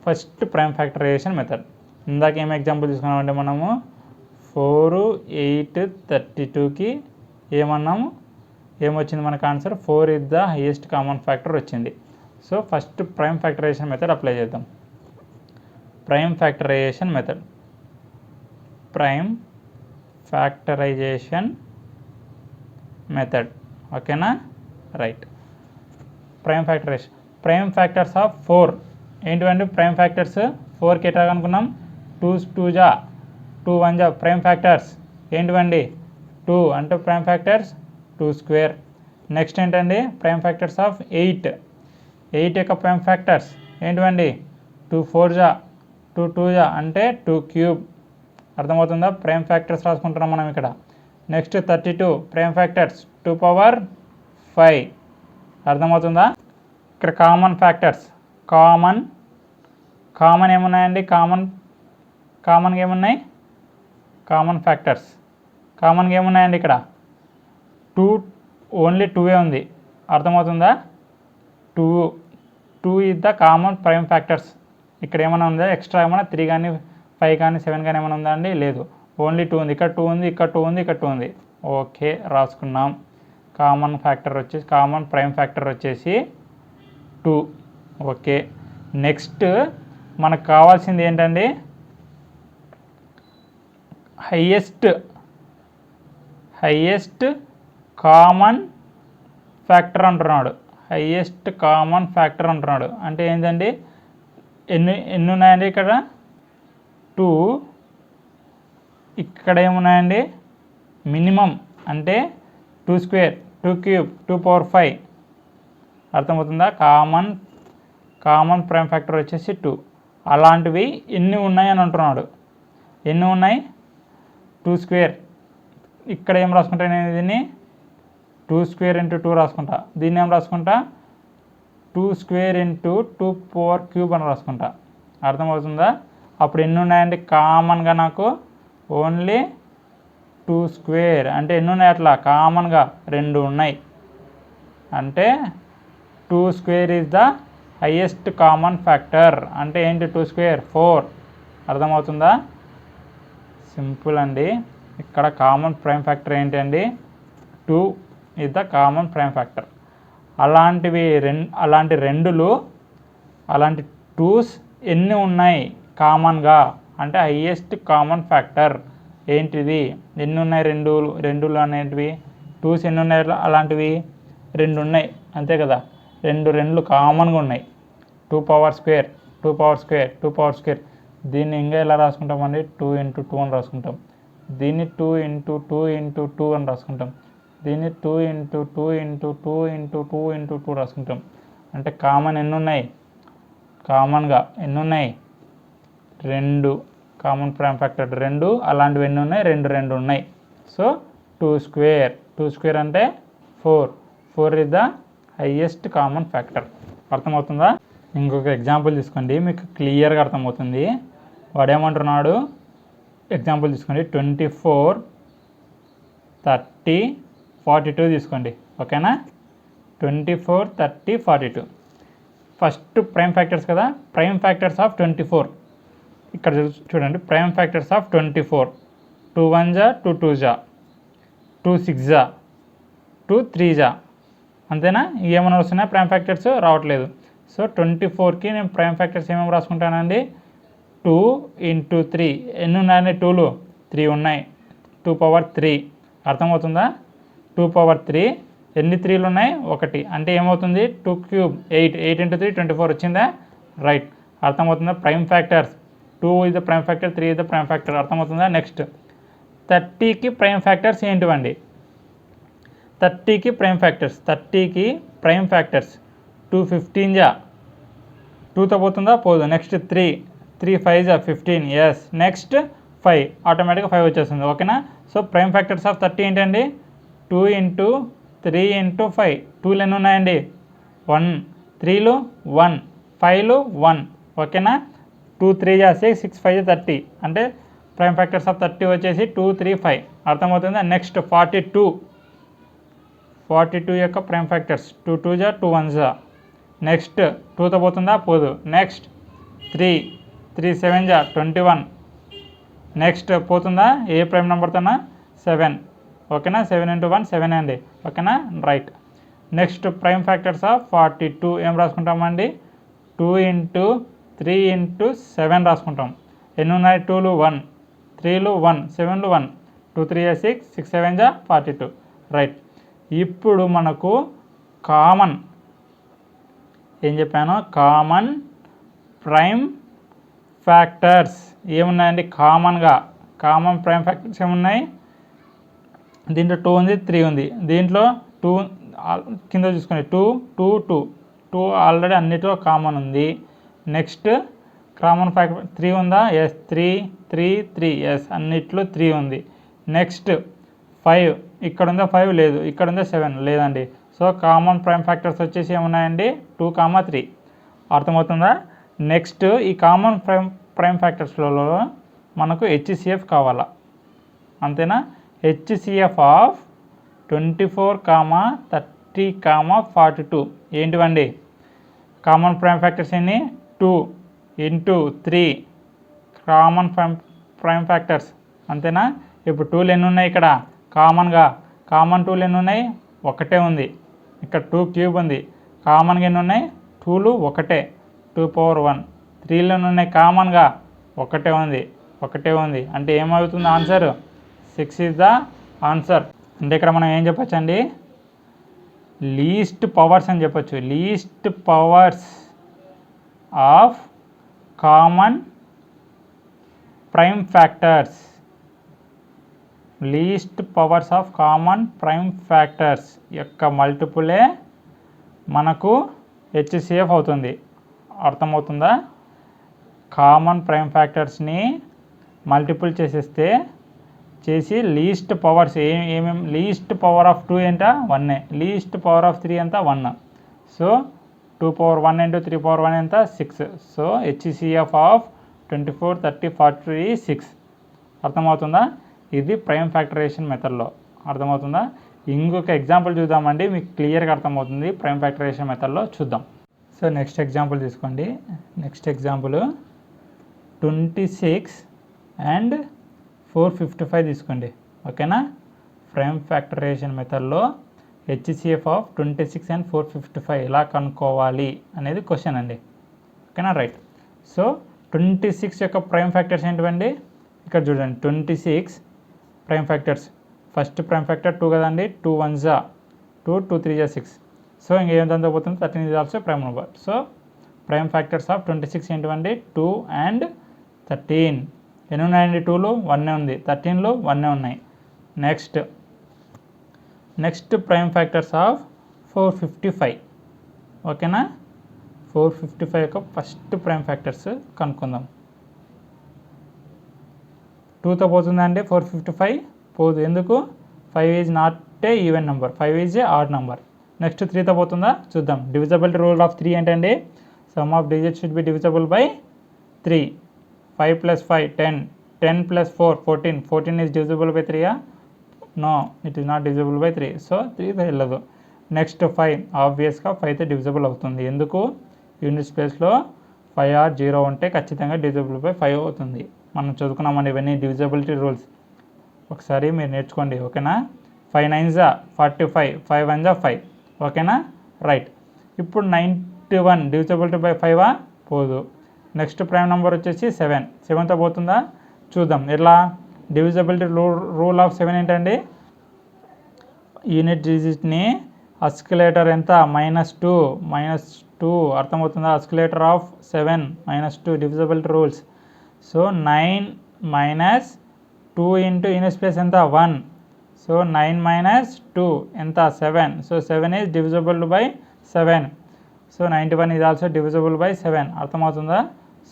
First prime factorization method. ఇందాక ఏం ఎగ్జాంపుల్ తీసుకున్నామంటే మనము 4, 8, 32కి ఏమన్నాము? ఏమొచ్చింది మనకు answer? 4 is the highest common factor వచ్చింది. So first prime factorization method apply చేద్దాం. Prime factorization method. ఓకేనా? రైట్. ప్రైమ్ ఫ్యాక్టర్స్ ఆఫ్ 4 ఏంటివండి? ప్రైమ్ ఫ్యాక్టర్స్ 4కి ఎట్లా అనుకున్నాం? 2 2 జా 2 1 జా ప్రైమ్ ఫ్యాక్టర్స్ ఏంటివండి? 2 అంటే ప్రైమ్ ఫ్యాక్టర్స్ 2 స్క్వేర్. నెక్స్ట్ ఏంటండి ప్రైమ్ ఫ్యాక్టర్స్ ఆఫ్ 8. 8 యొక్క ప్రైమ్ ఫ్యాక్టర్స్ ఏంటివండి 2 4 జా 2 2 జా అంటే 2 క్యూబ్. అర్థమవుతుందా? ప్రైమ్ ఫ్యాక్టర్స్ రాసుకుంటున్నాం మనం ఇక్కడ. Next 32 prime factors 2 power 5. అర్థమవుతుందా? ఇక్కడ కామన్ ఫ్యాక్టర్స్ కామన్ ఏమున్నాయండి కామన్గా ఏమున్నాయి కామన్ ఫ్యాక్టర్స్ కామన్గా ఏమున్నాయండి ఇక్కడ 2 ఓన్లీ 2 ఉంది. అర్థమవుతుందా? 2 is the common prime factors. ఇక్కడ ఏమైనా ఉందా ఎక్స్ట్రా ఏమైనా 3 కానీ 5 కానీ 7 కానీ ఏమైనా ఉందా అండి? లేదు, ఓన్లీ 2 ఉంది. ఇక్కడ 2 ఉంది, ఇక్కడ 2 ఉంది, ఇక్కడ 2 ఉంది. ఓకే, రాసుకున్నాం. కామన్ ప్రైమ్ ఫ్యాక్టర్ వచ్చేసి 2. ఓకే, నెక్స్ట్ మనకు కావాల్సింది ఏంటండి హైయెస్ట్ కామన్ ఫ్యాక్టర్ అంటున్నాడు. హైయెస్ట్ కామన్ ఫ్యాక్టర్ అంటున్నాడు అంటే ఏంటండి ఎన్ని ఉన్నాయండి ఇక్కడ 2. ఇక్కడ ఏమున్నాయండి మినిమం అంటే 2 స్క్వేర్ 2 క్యూబ్ 2 పవర్ 5. అర్థమవుతుందా? కామన్ ప్రైమ్ ఫ్యాక్టర్ వచ్చేసి 2. అలాంటివి ఎన్ని ఉన్నాయని అంటున్నాడు. ఎన్ని ఉన్నాయి 2 స్క్వేర్. ఇక్కడ ఏం రాసుకుంటా నేను దీన్ని 2 స్క్వేర్ ఇంటూ 2 రాసుకుంటా. దీన్ని ఏం రాసుకుంటా 2 స్క్వేర్ ఇంటూ 2 పవర్ క్యూబ్ అని రాసుకుంటా. అర్థమవుతుందా? అప్పుడు ఎన్ని ఉన్నాయండి కామన్గా నాకు ఓన్లీ 2 స్క్వేర్. అంటే ఎన్ని ఉన్నాయి అట్లా కామన్గా 2 ఉన్నాయి. అంటే 2 square is the highest common factor. అంటే ఏంటి 2 స్క్వేర్ 4. అర్థమవుతుందా? సింపుల్ అండి. ఇక్కడ కామన్ ప్రైమ్ ఫ్యాక్టర్ ఏంటి అండి 2 is the common prime factor. అలాంటి 2s ఎన్ని ఉన్నాయి కామన్గా అంటే హైయెస్ట్ కామన్ ఫ్యాక్టర్ ఏంటిది ఎన్ని ఉన్నాయి 2 అనేటివి 2s ఎన్ని ఉన్నాయి అలాంటివి 2 ఉన్నాయి అంతే కదా. 2 కామన్గా ఉన్నాయి. 2 power square 2 power square 2 power square. దీన్ని ఇంకా ఎలా రాసుకుంటామండి 2 ఇంటూ 2 అని రాసుకుంటాం. దీన్ని 2 ఇంటూ 2 ఇంటూ 2 అని రాసుకుంటాం. దీన్ని 2 ఇంటూ 2 ఇంటూ 2 ఇంటూ 2 ఇంటూ 2 రాసుకుంటాం. అంటే కామన్ ఎన్ని ఉన్నాయి కామన్గా ఎన్ని ఉన్నాయి 2. Common prime factor 2. అలాంటివి ఎన్ని ఉన్నాయి 2 ఉన్నాయి. సో 2 స్క్వేర్ అంటే 4 is the highest common factor. అర్థమవుతుందా? ఇంకొక ఎగ్జాంపుల్ తీసుకోండి, మీకు క్లియర్గా అర్థమవుతుంది. వాడేమంటున్నాడు ఎగ్జాంపుల్ తీసుకోండి 24 30 42 తీసుకోండి. ఓకేనా? 24 30 42 ఫస్ట్ ప్రైమ్ ఫ్యాక్టర్స్ కదా. ప్రైమ్ ఫ్యాక్టర్స్ ఆఫ్ 24 ఇక్కడ చూడండి. ప్రైమ్ ఫ్యాక్టర్స్ ఆఫ్ 24 2 1 జా 2 2 జా 2 6 జా 2 3 జా. అంతేనా? ఏమైనా వస్తున్నాయి ప్రైమ్ ఫ్యాక్టర్స్ రావట్లేదు. సో 24కి నేను ప్రైమ్ ఫ్యాక్టర్స్ ఏమేమి రాసుకుంటానండి 2 ఇంటూ 3. ఎన్ని ఉన్నాయండి 2లు 3 ఉన్నాయి. 2 పవర్ 3. అర్థమవుతుందా? 2 పవర్ 3. ఎన్ని 3లు ఉన్నాయి 1. అంటే ఏమవుతుంది 2 క్యూబ్ 8 ఇంటూ 3 24 వచ్చిందా? రైట్. అర్థమవుతుందా? Prime factors 2 is the prime factor 3 is the prime factor. అర్థమవుతుందా? నెక్స్ట్ 30కి ప్రైమ్ ఫ్యాక్టర్స్ ఏంటివండి 30కి ప్రైమ్ ఫ్యాక్టర్స్ 2 15 జా 2తో పోతుందా? పోదు. నెక్స్ట్ 3 5 జా 15. ఎస్. నెక్స్ట్ 5 ఆటోమేటిక్గా 5 వచ్చేస్తుంది. ఓకేనా? సో ప్రైమ్ ఫ్యాక్టర్స్ ఆఫ్ 30 ఏంటండి 2 ఇంటూ 3 ఇంటూ 5. 2లు ఎన్ని ఉన్నాయండి 1. 3లు 1. 5లు 1. ఓకేనా? 2 3 జా 6 6 5 జా 30. అంటే ప్రైమ్ ఫ్యాక్టర్స్ ఆఫ్ 30 వచ్చేసి 2 3 5. అర్థమవుతుందా? నెక్స్ట్ 42 యొక్క ప్రైమ్ ఫ్యాక్టర్స్ 2 2 జా 2 1 జా. నెక్స్ట్ 2తో పోతుందా? పోదు. నెక్స్ట్ 3 7 జా 21. నెక్స్ట్ పోతుందా ఏ ప్రైమ్ నెంబర్తోనా 7. ఓకేనా? 7 ఇంటూ 1 7 అండి. ఓకేనా? Right. Next prime factors of 42 ఏం రాసుకుంటామండి 2 ఇంటూ 3 ఇంటూ 7 రాసుకుంటాం. ఎన్ని ఉన్నాయి 2లు 1 3లు 1 7లు 1 2 3 6 6 7 జా 42. రైట్. ఇప్పుడు మనకు కామన్ ఏం చెప్పాను కామన్ ప్రైమ్ ఫ్యాక్టర్స్ ఏమున్నాయండి కామన్ ప్రైమ్ ఫ్యాక్టర్స్ ఏమున్నాయి దీంట్లో 2 ఉంది, 3 ఉంది. దీంట్లో 2 కింద చూసుకోండి, 2 2 2 2 ఆల్రెడీ అన్నిటిలో కామన్ ఉంది. నెక్స్ట్ కామన్ ఫ్యాక్టర్ 3 ఉందా? ఎస్. 3 3 3 ఎస్, అన్నిట్లో 3 ఉంది. నెక్స్ట్ 5 ఇక్కడ ఉందా? 5 లేదు. ఇక్కడ ఉందా? 7 లేదండి. సో కామన్ ప్రైమ్ ఫ్యాక్టర్స్ వచ్చేసి ఏమున్నాయండి? 2, 3. అర్థమవుతుందా? నెక్స్ట్ ఈ కామన్ ప్రైమ్ ఫ్యాక్టర్స్లలో మనకు హెచ్సిఎఫ్ కావాలా, అంతేనా? హెచ్సిఎఫ్ ఆఫ్ 24, 30, 42 ఏంటివండి? కామన్ ప్రైమ్ ఫ్యాక్టర్స్ ఎన్ని? 2 × 3 కామన్ ప్రైమ్ ఫ్యాక్టర్స్, అంతేనా? ఇప్పుడు 2లు ఎన్ని ఉన్నాయి ఇక్కడ కామన్గా? కామన్ 2లు ఎన్ని ఉన్నాయి? ఒకటే ఉంది. ఇక్కడ 2³ ఉంది. కామన్గా ఎన్ని ఉన్నాయి? 2లు ఒకటే, 2^1. 3లు ఎన్ని ఉన్నాయి కామన్గా? ఒకటే ఉంది. అంటే ఏమవుతుంది ఆన్సర్? 6 is the answer. అంటే ఇక్కడ మనం ఏం చెప్పొచ్చు అండి? లీస్ట్ పవర్స్ అని చెప్పొచ్చు. Least powers of common prime factors. Least powers of common prime factors యొక్క మల్టిపులే మనకు హెచ్సిఎఫ్ అవుతుంది. అర్థమవుతుందా? కామన్ ప్రైమ్ ఫ్యాక్టర్స్ని మల్టిపుల్ చేసి లీస్ట్ పవర్స్ ఏమేమి? లీస్ట్ పవర్ ఆఫ్ 2 ఎంత? 1. లీస్ట్ పవర్ ఆఫ్ 3 ఎంత? 1. సో 2^1 × 3^1 ఎంత? 6. So HCF of 24, 30, 40 6. అర్థమవుతుందా? ఇది ప్రైమ్ ఫ్యాక్టరైజేషన్ మెథడ్లో. అర్థమవుతుందా? ఇంకొక ఎగ్జాంపుల్ చూద్దామండి, మీకు క్లియర్గా అర్థమవుతుంది. ప్రైమ్ ఫ్యాక్టరైజేషన్ మెథడ్లో చూద్దాం. సో నెక్స్ట్ ఎగ్జాంపుల్ తీసుకోండి. నెక్స్ట్ ఎగ్జాంపుల్ 26 and 455 తీసుకోండి. ఓకేనా? ప్రైమ్ ఫ్యాక్టరైజేషన్ మెథడ్లో హెచ్సిఎఫ్ ఆఫ్ 26 and 455 ఎలా కనుక్కోవాలి అనేది క్వశ్చన్ అండి. ఓకేనా? రైట్. సో 26 యొక్క ప్రైమ్ ఫ్యాక్టర్స్ ఏంటివండి? ఇక్కడ చూడండి, 26 prime factors. First prime factor 2 కదండి. 2 1s 2, 2 3s 6. సో ఇంకేంతంత పోతుంది? 13 is also prime number. So prime factors of 26 ఏంటివండి? 2 and 13. ఎన్ని ఉన్నాయండి? 2లు 1 ఉంది. 13లు 1 ఉన్నాయి. Next prime factors of 455. ఓకేనా? 455 యొక్క ఫస్ట్ ప్రైమ్ ఫ్యాక్టర్స్ కనుక్కుందాం. 2తో పోతుందండి 455? పోదు. ఎందుకు? 5 is not a even number, 5 is a odd number. Next 3తో పోతుందా? చూద్దాం. డివిజబిలిటీ రూల్ ఆఫ్ 3 ఏంటండి? Sum of digits should be divisible by 3. 5 + 5 10, 10 + 4 14. 14 is divisible by 3? No, it is not divisible by 3. So 3 వెళ్ళదు. నెక్స్ట్ 5 ఆబ్వియస్గా 5తో divisible అవుతుంది. ఎందుకు? Unit ప్లేస్లో 5 or 0 ఉంటే ఖచ్చితంగా డివిజబుల్ బై 5 అవుతుంది. మనం చదువుకున్నామండి ఇవన్నీ డివిజబిలిటీ రూల్స్, ఒకసారి మీరు నేర్చుకోండి. ఓకేనా? 5 9s 45, 5 1s 5. ఓకేనా? రైట్. ఇప్పుడు 91 డివిజబిలిటీ బై 5 పోదు. నెక్స్ట్ ప్రైమ్ నెంబర్ వచ్చేసి 7. 7తో పోతుందా? చూద్దాం. ఎట్లా? డివిజబిలిటీ రూల్ ఆఫ్ 7 ఏంటండి? యూనిట్ డిజిట్ని అస్కిలేటర్ ఎంత? -2. అర్థమవుతుందా? Oscillator of 7 -2 divisibility rules. So 9 - 2 × unit place ఎంత? 1. సో 9 - 2 ఎంత? 7. So 7 is divisible by 7. So 91 is also divisible by 7. అర్థమవుతుందా?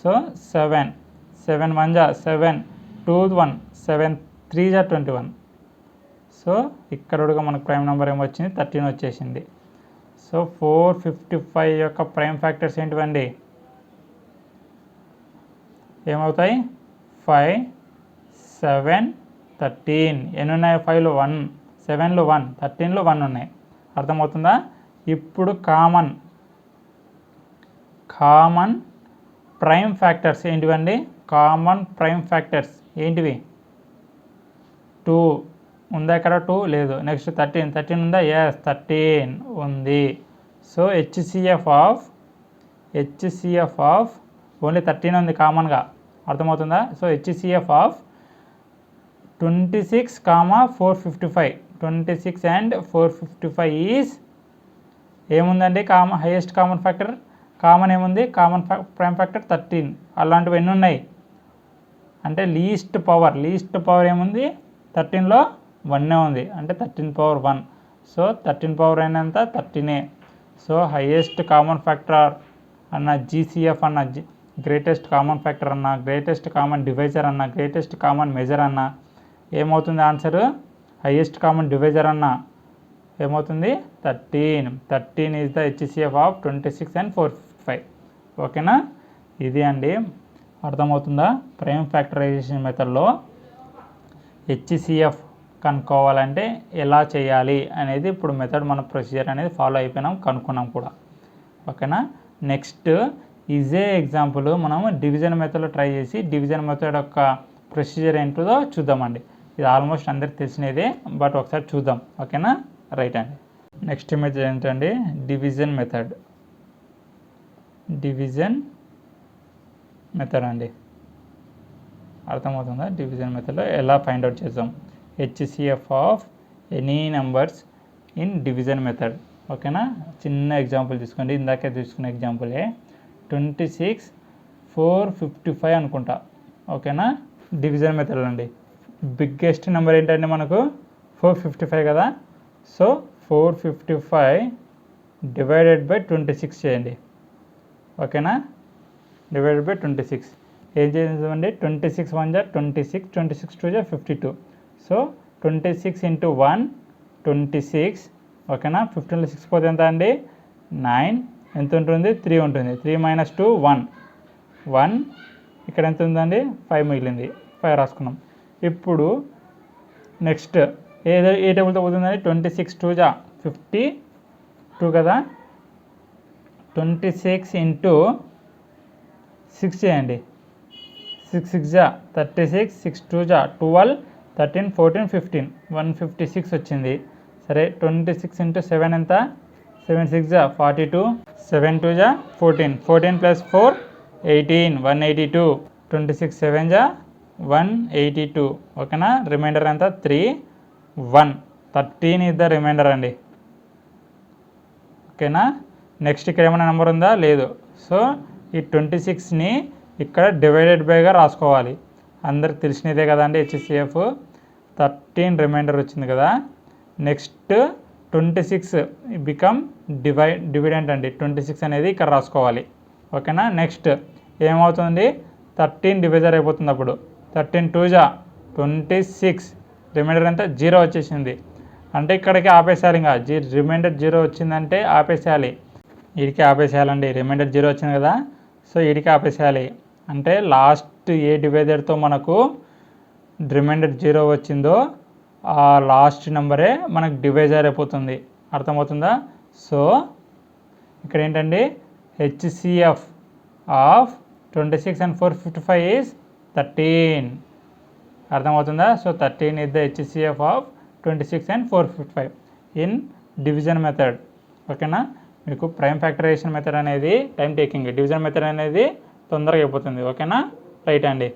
So 7 7 1s 7, 2 1, 7 3s 21. సో ఇక్కడ కూడా మనకు ప్రైమ్ నెంబర్ ఏమొచ్చింది? 13 వచ్చేసింది. సో 455 యొక్క ప్రైమ్ ఫ్యాక్టర్స్ ఏంటివండి? ఏమవుతాయి? 5 7 13. ఎన్ని ఉన్నాయి? 5లు 1, 7లు 1, 13లు 1 ఉన్నాయి. అర్థమవుతుందా? ఇప్పుడు కామన్ ప్రైమ్ ఫ్యాక్టర్స్ ఏంటివండి? కామన్ ప్రైమ్ ఫ్యాక్టర్స్ ఏంటివి? 2 ఉందా? ఇక్కడ 2 లేదు. నెక్స్ట్ 13 ఉందా? ఎస్, 13 ఉంది. సో హెచ్సిఎఫ్ ఆఫ్ ఓన్లీ 13 ఉంది కామన్గా. అర్థమవుతుందా? So HCF of 26, 455. 26 and 455 is ఏముందండి? Highest common factor. కామన్ ఏముంది? Common prime factor 13. అలాంటివి ఎన్ని ఉన్నాయి అంటే లీస్ట్ పవర్ ఏముంది? 13లో 1 ఉంది అంటే 13 × 1. సో 13 అయినంత 13. సో హైయెస్ట్ కామన్ ఫ్యాక్టర్ అన్న జీసీఎఫ్ అన్న గ్రేటెస్ట్ కామన్ ఫ్యాక్టర్ అన్న గ్రేటెస్ట్ కామన్ డివైజర్ అన్న గ్రేటెస్ట్ కామన్ మెజర్ అన్న ఏమవుతుంది ఆన్సర్? హైయెస్ట్ కామన్ డివైజర్ అన్న ఏమవుతుంది? 13. 13 is the HCF of 26 and 455. ఓకేనా? ఇది అండి, అర్థమవుతుందా? ప్రైమ్ ఫ్యాక్టరైజేషన్ మెథడ్లో హెచ్సిఎఫ్ కనుక్కోవాలంటే ఎలా చేయాలి అనేది ఇప్పుడు మెథడ్ మన ప్రొసీజర్ అనేది ఫాలో అయిపోయినాం, కనుక్కున్నాం కూడా. ఓకేనా? నెక్స్ట్ ఇదే ఎగ్జాంపుల్ మనం డివిజన్ మెథడ్లో ట్రై చేసి డివిజన్ మెథడ్ యొక్క ప్రొసీజర్ ఏంటో చూద్దామండి. ఇది ఆల్మోస్ట్ అందరికి తెలిసినదే, బట్ ఒకసారి చూద్దాం. ఓకేనా? రైట్ అండి. నెక్స్ట్ మెథడ్ ఏంటండి? Division method. డివిజన్ మెథడ్ అండి, అర్థమవుతుందా? డివిజన్ మెథడ్లో ఎలా ఫైండ్ అవుట్ చేద్దాం HCF of any numbers in division method. ఓకేనా? చిన్న ఎగ్జాంపుల్ తీసుకోండి, ఇందాకే తీసుకున్న ఎగ్జాంపులే. 26 455 అనుకుంటా. ఓకేనా? డివిజన్ మెథడ్ అండి. బిగ్గెస్ట్ నెంబర్ ఏంటంటే మనకు 455 కదా. సో 455 డివైడెడ్ బై 26 చేయండి. ఓకేనా? డివైడెడ్ బై 26 ఏం చేద్దామండి? 26 1 = 26, 26 2 = 52. సో 26 × 1 26. ఓకేనా? 15లో 6 పోతే ఎంత అండి? 9. ఎంత ఉంటుంది? 3 ఉంటుంది. 3 - 2 1. 1 ఇక్కడ ఎంత ఉందండి? 5 మిగిలింది. 5 రాసుకున్నాం. ఇప్పుడు నెక్స్ట్ ఏ టేబుల్తో పోతుందండి? 26 2 = 52 కదా. 26 × 6 చేయండి. 6 6 = 36, 6 2 = 12, 13 14 15 156 వచ్చింది. సరే, 26 × 7 ఎంత? 7 6 = 42, 7 2 = 14, 14 + 4 18, 182, 26 7 = 182. ఓకేనా? రిమైండర్ ఎంత? 3 1. 13 ఇస్ ద రిమైండర్ అండి. ఓకేనా? నెక్స్ట్ ఇక్కడ ఏమైనా నెంబర్ ఉందా? లేదు. సో ఈ 26ని ఇక్కడ డివైడెడ్ బైగా రాసుకోవాలి. అందరికి తెలిసినదే కదండి హెచ్సిఎఫ్. 13 రిమైండర్ వచ్చింది కదా. నెక్స్ట్ 26 బికమ్ డివిడెంట్ అండి. 26 అనేది ఇక్కడ రాసుకోవాలి. ఓకేనా? నెక్స్ట్ ఏమవుతుంది? 13 డివైజర్ అయిపోతుంది. అప్పుడు 13 2 = 26. రిమైండర్ ఎంత? 0 వచ్చేసింది. అంటే ఇక్కడికి ఆపేసేయాలి. ఇంకా రిమైండర్ 0 వచ్చిందంటే ఆపేసేయాలి. వీడికి ఆపేసేయాలండి. రిమైండర్ 0 వచ్చింది కదా. సో వీడికి ఆపేసేయాలి. అంటే లాస్ట్ ఏ డివైజర్తో మనకు రిమైండర్ 0 వచ్చిందో ఆ లాస్ట్ నెంబరే మనకు డివైజర్ అయిపోతుంది. అర్థమవుతుందా? సో ఇక్కడ ఏంటండి? HCF of 26 and 455 is 13. అర్థమవుతుందా? So 13 is the HCF of 26 and 455 in division method. ఓకేనా? మీకు ప్రైమ్ ఫ్యాక్టరైజేషన్ మెథడ్ అనేది టైం టేకింగ్, డివిజన్ మెథడ్ అనేది తొందరగా అయిపోతుంది. ఓకేనా? రైట్ అండి.